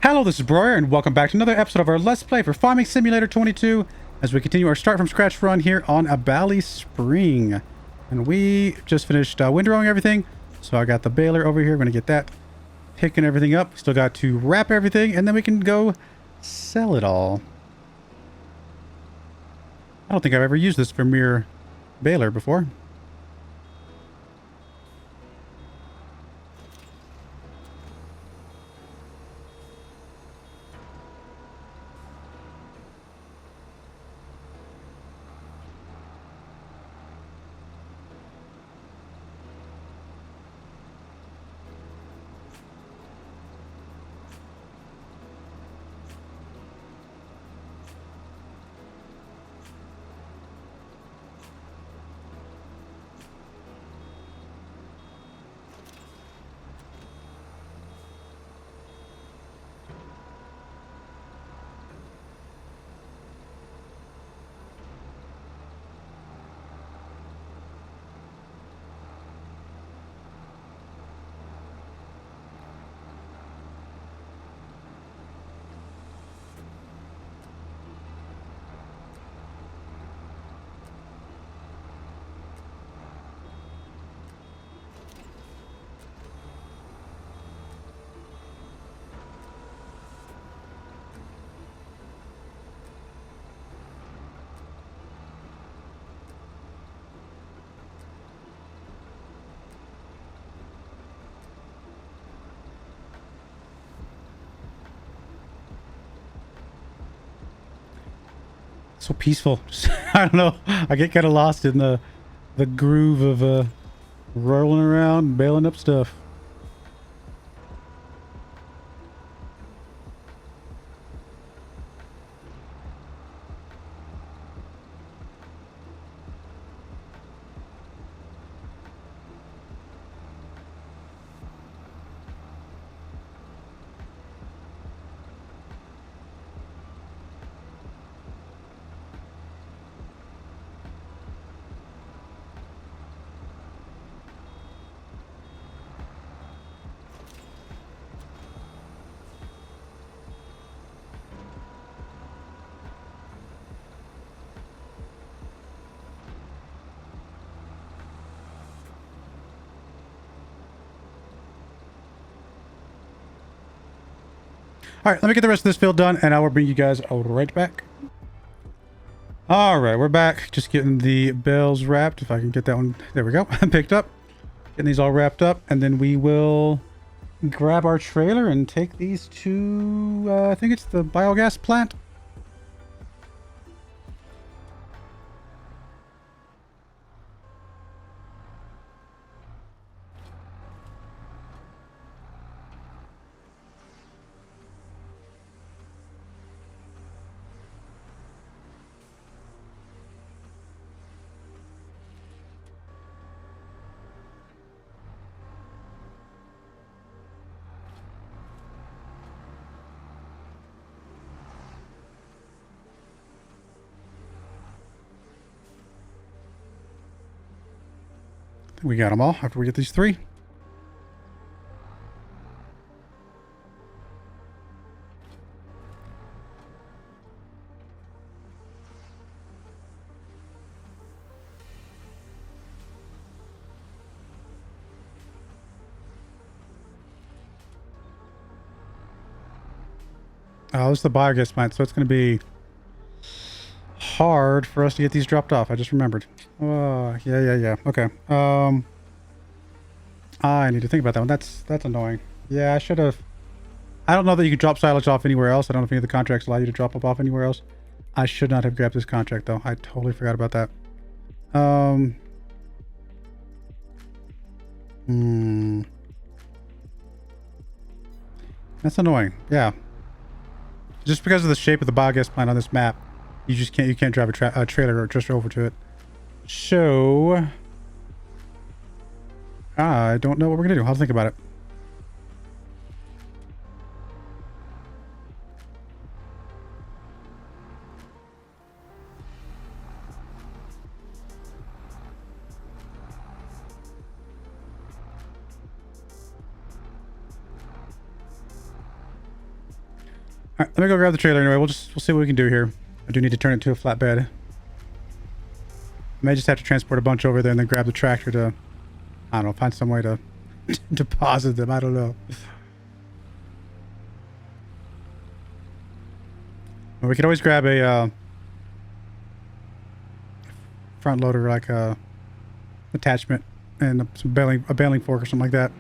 Hello, this is Broyar, and welcome back to another episode of our Let's Play for Farming Simulator 22 as we continue our start from scratch run here on a BallySpring. And we just finished windrowing everything, so I got the baler over here. We're going to get that picking everything up. Still got to wrap everything, and then we can go sell it all. I don't think I've ever used this Vermeer baler before. So peaceful. I don't know. I get kind of lost in the groove of rolling around, bailing up stuff. All right, let me get the rest of this field done, and I will bring you guys right back. All right, we're back. Just getting the bales wrapped. If I can get that one. There we go. Picked up. Getting these all wrapped up, and then we will grab our trailer and take these to, I think it's the biogas plant. We got them all after we get these three. Oh, this is the biogas plant, so it's going to be hard for us to get these dropped off. I just remembered. Oh, yeah. Okay. I need to think about that one. That's annoying. Yeah, I should have. I don't know that you can drop silage off anywhere else. I don't know if any of the contracts allow you to drop them off anywhere else. I should not have grabbed this contract though. I totally forgot about that. That's annoying. Yeah. Just because of the shape of the biogas plant on this map, you can't drive a trailer just over to it. So I don't know what we're gonna do. I'll think about it. All right, let me go grab the trailer anyway. We'll see what we can do here. I do need to turn it to a flatbed. I may just have to transport a bunch over there and then grab the tractor to, I don't know, find some way to deposit them. I don't know. Well, we could always grab a front loader, like a attachment, and a baling fork or something like that.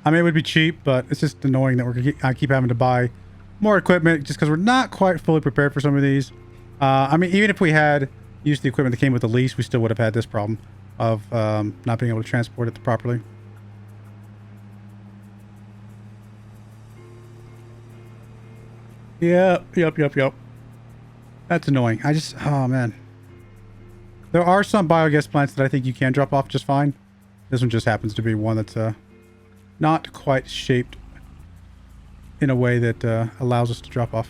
I mean, it would be cheap, but it's just annoying that I keep having to buy more equipment just because we're not quite fully prepared for some of these. I mean, even if we had used the equipment that came with the lease, we still would have had this problem of not being able to transport it properly. Yep. That's annoying. Oh man. There are some biogas plants that I think you can drop off just fine. This one just happens to be one that's not quite shaped in a way that allows us to drop off.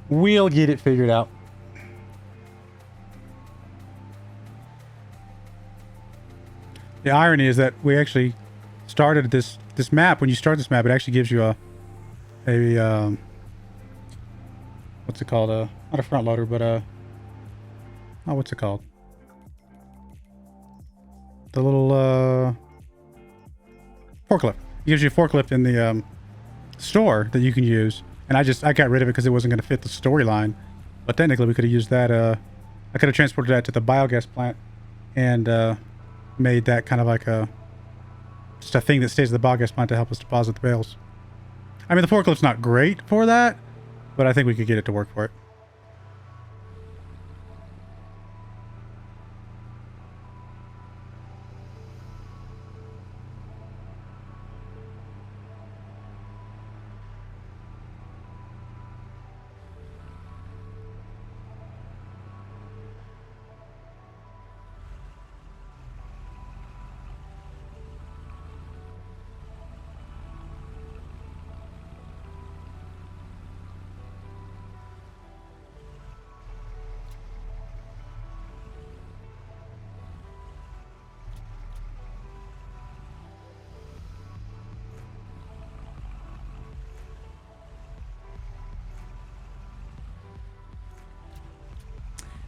We'll get it figured out. The irony is that we actually started this map. When you start this map, it actually gives you a what's it called? Not a front loader, but oh, what's it called? The little forklift. It gives you a forklift in the store that you can use. And I got rid of it because it wasn't going to fit the storyline. But technically, we could have used that. I could have transported that to the biogas plant and made that kind of like just a thing that stays at the biogas plant to help us deposit the bales. I mean, the forklift's not great for that, but I think we could get it to work for it.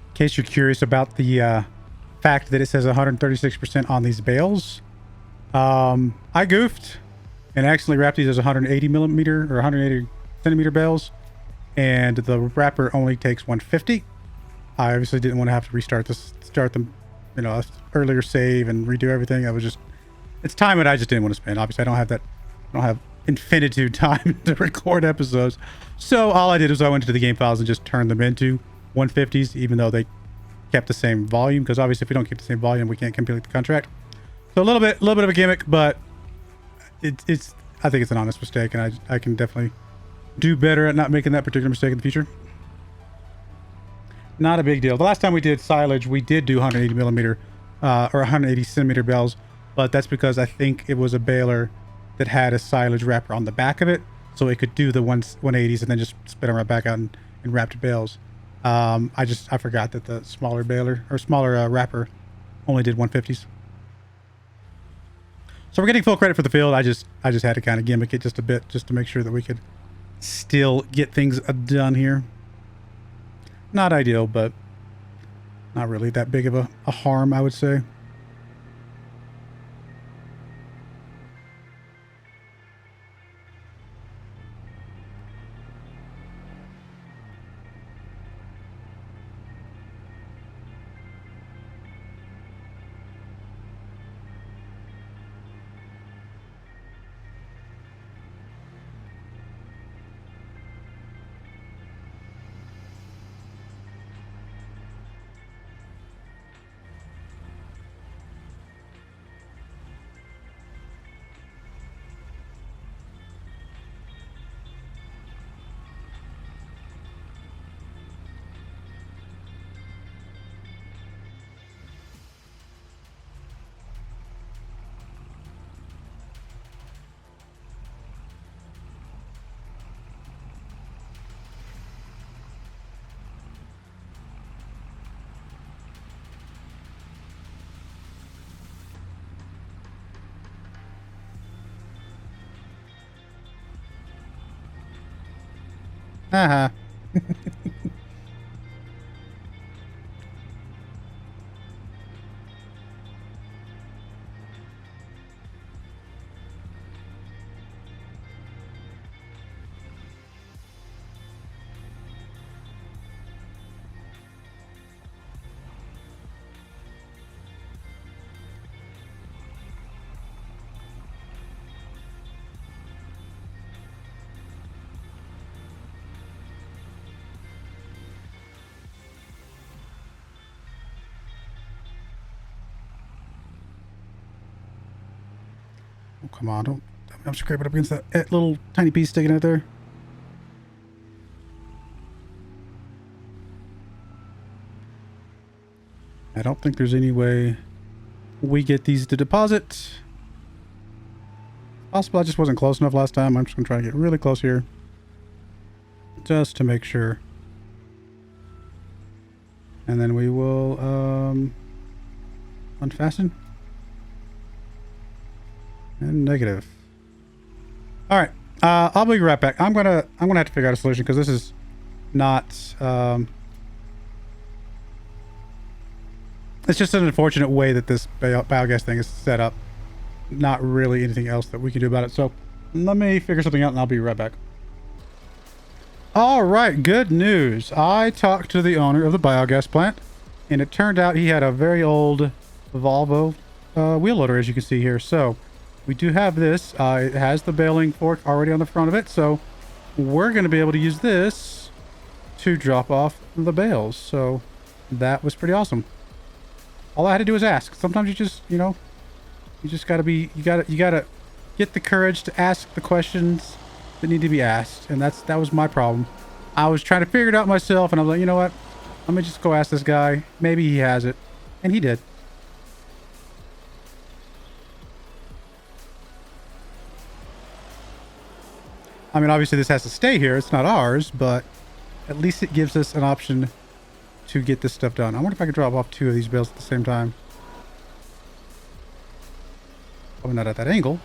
In case you're curious about the fact that it says 136% on these bales, I goofed and accidentally wrapped these as 180 millimeter or 180 centimeter bales, and the wrapper only takes 150. I obviously didn't want to have to start them, you know, earlier save and redo everything. It's time that I just didn't want to spend. Obviously, I don't have infinitude time to record episodes, so all I did was I went into the game files and just turned them into 150s, even though they kept the same volume, because obviously if we don't keep the same volume, we can't complete the contract. So a little bit of a gimmick, but it's I think it's an honest mistake, and I can definitely do better at not making that particular mistake in the future. Not a big deal. The last time we did silage, we did do 180 millimeter or 180 centimeter bales, but that's because I think it was a baler that had a silage wrapper on the back of it, so it could do the 180s and then just spit them right back out and wrapped bales. I forgot that the smaller baler or smaller wrapper only did 150s. So we're getting full credit for the field. I just had to kind of gimmick it just a bit, just to make sure that we could still get things done here. Not ideal, but not really that big of a harm, I would say. Haha. Oh, come on, don't. I'm scraping up against that little tiny piece sticking out there. I don't think there's any way we get these to deposit. Possible I just wasn't close enough last time. I'm just going to try to get really close here. Just to make sure. And then we will unfasten. And negative. All right, I'll be right back. I'm gonna have to figure out a solution because this is not. It's just an unfortunate way that this biogas thing is set up. Not really anything else that we can do about it. So let me figure something out, and I'll be right back. All right, good news. I talked to the owner of the biogas plant, and it turned out he had a very old Volvo wheel loader, as you can see here. So we do have this. It has the baling fork already on the front of it, so we're going to be able to use this to drop off the bales. So that was pretty awesome. All I had to do was ask. Sometimes you just, you know, you just got to be, you got to get the courage to ask the questions that need to be asked. And that was my problem. I was trying to figure it out myself, and I was like, you know what? Let me just go ask this guy. Maybe he has it. And he did. I mean, obviously this has to stay here. It's not ours, but at least it gives us an option to get this stuff done. I wonder if I could drop off 2 of these bales at the same time. Probably not at that angle.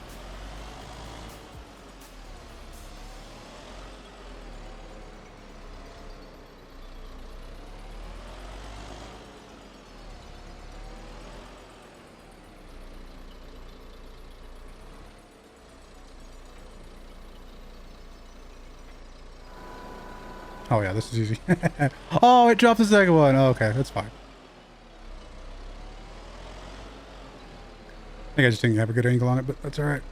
Oh yeah, this is easy. Oh, it dropped the second one. Oh, okay, that's fine. I think I just didn't have a good angle on it, but that's all right.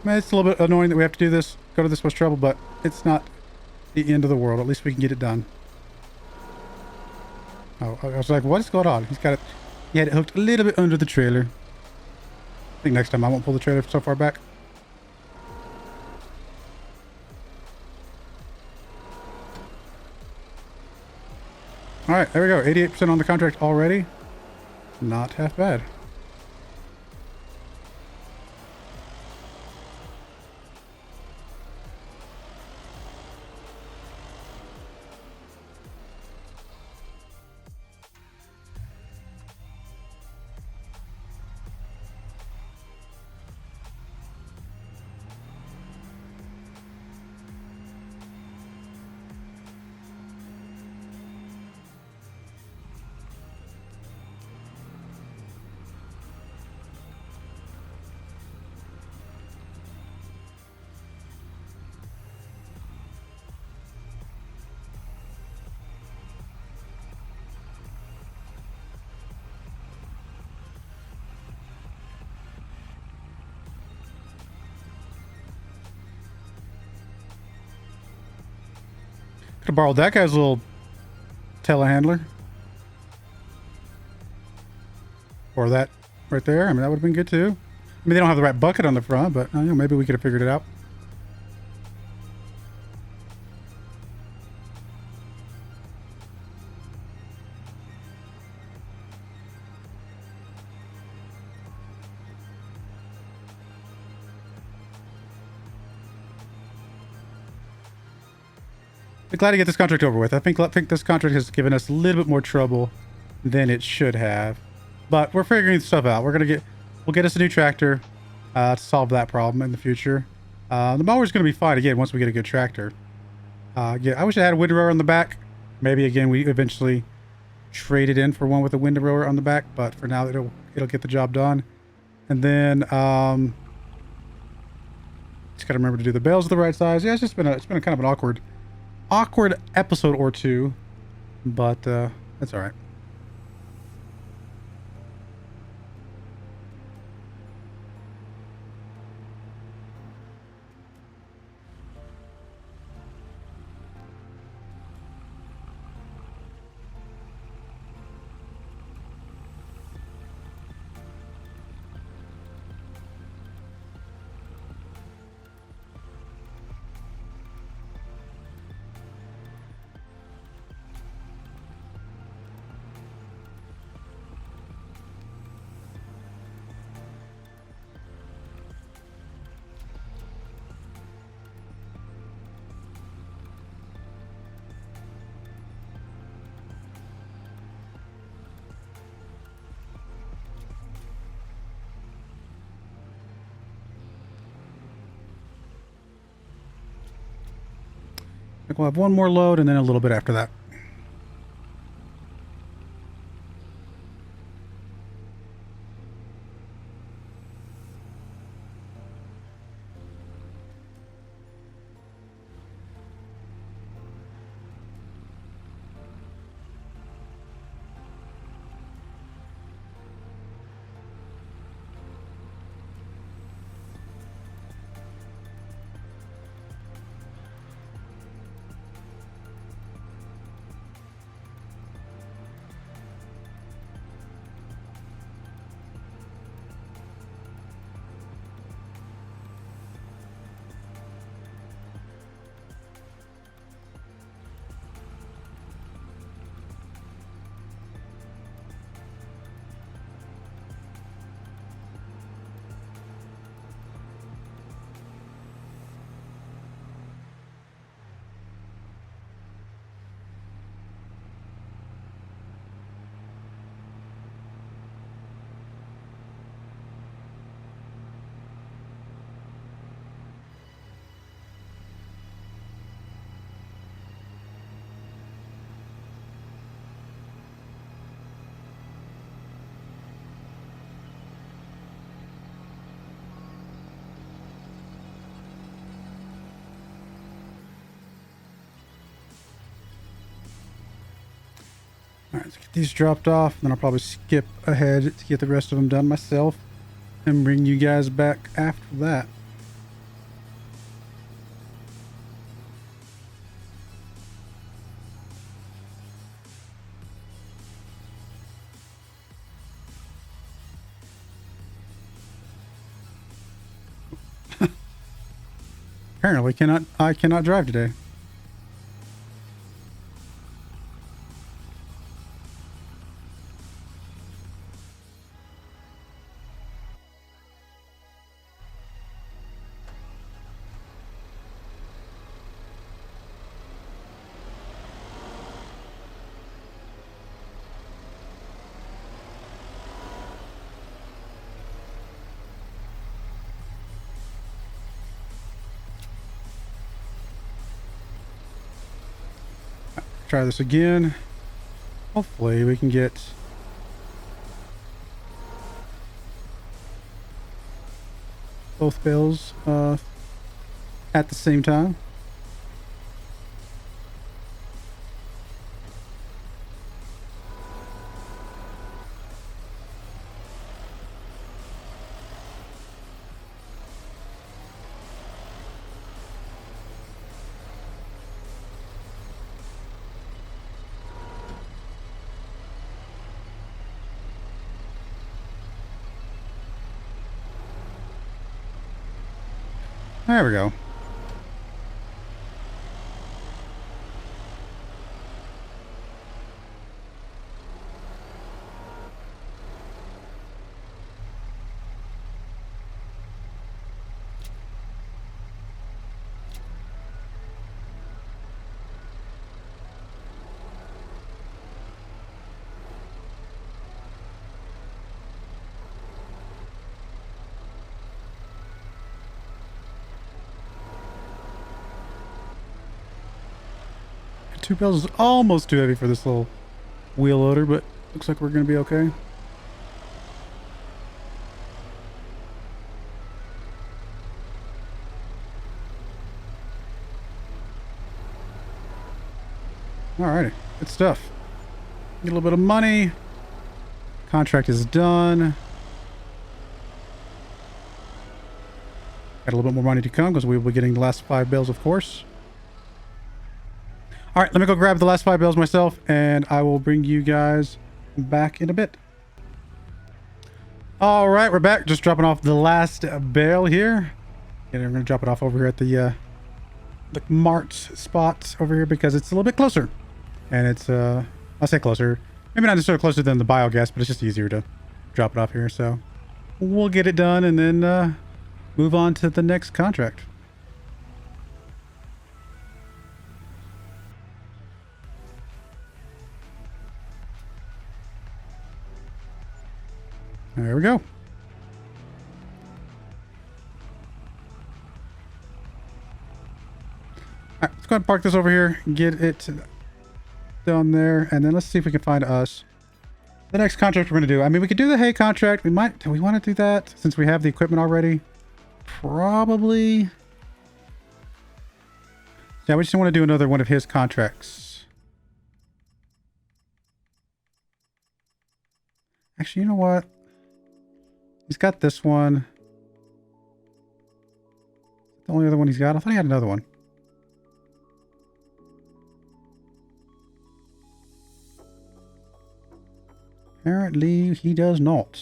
Man, it's a little bit annoying that we have to do this, go to this much trouble, but it's not the end of the world. At least we can get it done. Oh, I was like, what is going on? He's got it. He had it hooked a little bit under the trailer. I think next time I won't pull the trailer so far back. All right, there we go. 88% on the contract already. Not half bad. Could have borrowed that guy's little telehandler. Or that right there. I mean, that would have been good too. I mean, they don't have the right bucket on the front, but you know, maybe we could have figured it out. I'm glad to get this contract over with. I think this contract has given us a little bit more trouble than it should have. But we're figuring stuff out. We'll get us a new tractor to solve that problem in the future. The mower's going to be fine again once we get a good tractor. Yeah, I wish I had a windrower on the back. Maybe again we eventually trade it in for one with a windrower on the back, but for now it'll get the job done. And then just gotta remember to do the bales the right size. Yeah, it's been kind of an awkward episode or two, but that's all right. I think we'll have one more load and then a little bit after that. All right, let's get these dropped off, and then I'll probably skip ahead to get the rest of them done myself and bring you guys back after that. Apparently I cannot drive today. Try this again. Hopefully we can get both bales at the same time. There we go. 2 bales is almost too heavy for this little wheel loader, but looks like we're going to be okay. Alrighty, good stuff. Get a little bit of money. Contract is done. Got a little bit more money to come because we will be getting the last 5 bales, of course. Alright, let me go grab the last 5 bales myself, and I will bring you guys back in a bit. Alright, we're back. Just dropping off the last bale here. And we're going to drop it off over here at the mart spot over here because it's a little bit closer. And it's, I'll say closer. Maybe not necessarily closer than the biogas, but it's just easier to drop it off here. So we'll get it done and then move on to the next contract. There we go. All right, let's go ahead and park this over here, get it down there, and then let's see if we can find us the next contract we're going to do. I mean, we could do the hay contract. We might. Do we want to do that since we have the equipment already? Probably. Yeah, we just want to do another one of his contracts. Actually, you know what? He's got this one. The only other one he's got? I thought he had another one. Apparently, he does not.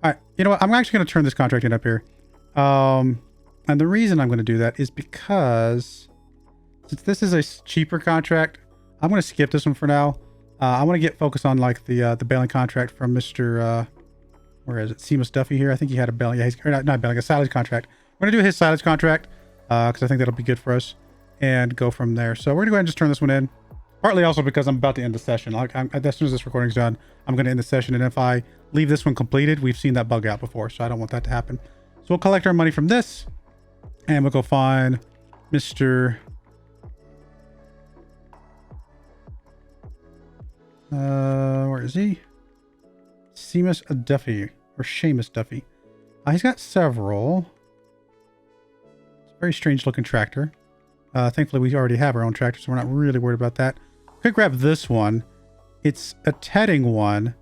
All right, you know what? I'm actually going to turn this contract in up here. And the reason I'm going to do that is because since this is a cheaper contract, I'm going to skip this one for now. I want to get focused on like the baling contract from Mr. Where is it? Seamus Duffy here. I think he had a baling. Yeah, he's not baling, a silage contract. We're going to do his silage contract because I think that'll be good for us and go from there. So we're going to go ahead and just turn this one in. Partly also because I'm about to end the session. As soon as this recording's done, I'm going to end the session. And if I leave this one completed, we've seen that bug out before. So I don't want that to happen. So we'll collect our money from this. And we'll go find Mr. Where is he? Seamus Duffy. Or Seamus Duffy. He's got several. It's a very strange looking tractor. Thankfully, we already have our own tractor, so we're not really worried about that. Could grab this one. It's a tedding one,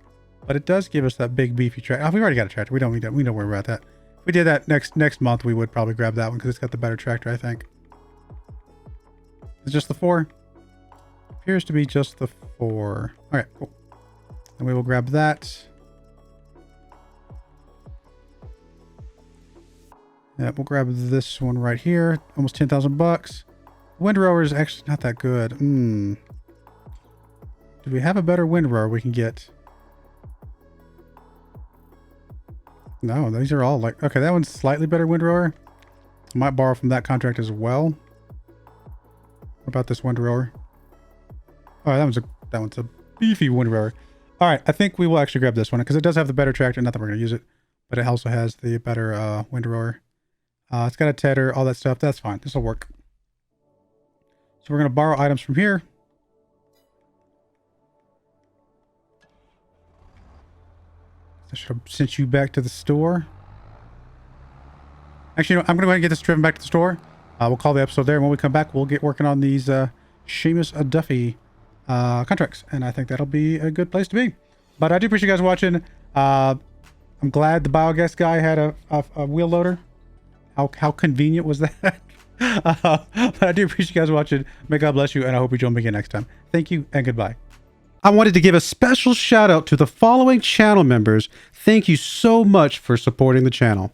but it does give us that big beefy tractor. Oh, we already got a tractor. We don't worry about that. If we did that next month, we would probably grab that one because it's got the better tractor, I think. It's just the 4. Appears to be just the 4. All right, cool. And we will grab that. Yeah, we'll grab this one right here. Almost 10,000 bucks. Windrower is actually not that good. Do we have a better windrower we can get? No, these are all like... Okay, that one's slightly better windrower. I might borrow from that contract as well. What about this windrower? Oh, that one's a beefy windrower. All right, I think we will actually grab this one because it does have the better tractor. Not that we're going to use it, but it also has the better windrower. It's got a tedder, all that stuff. That's fine. This will work. So we're going to borrow items from here. I should have sent you back to the store. Actually, you know, I'm going to go ahead and get this driven back to the store. We'll call the episode there. And when we come back, we'll get working on these Seamus Duffy contracts. And I think that'll be a good place to be. But I do appreciate you guys watching. I'm glad the biogas guy had a wheel loader. How convenient was that? But I do appreciate you guys watching. May God bless you, and I hope you join me again next time. Thank you, and goodbye. I wanted to give a special shout out to the following channel members. Thank you so much for supporting the channel.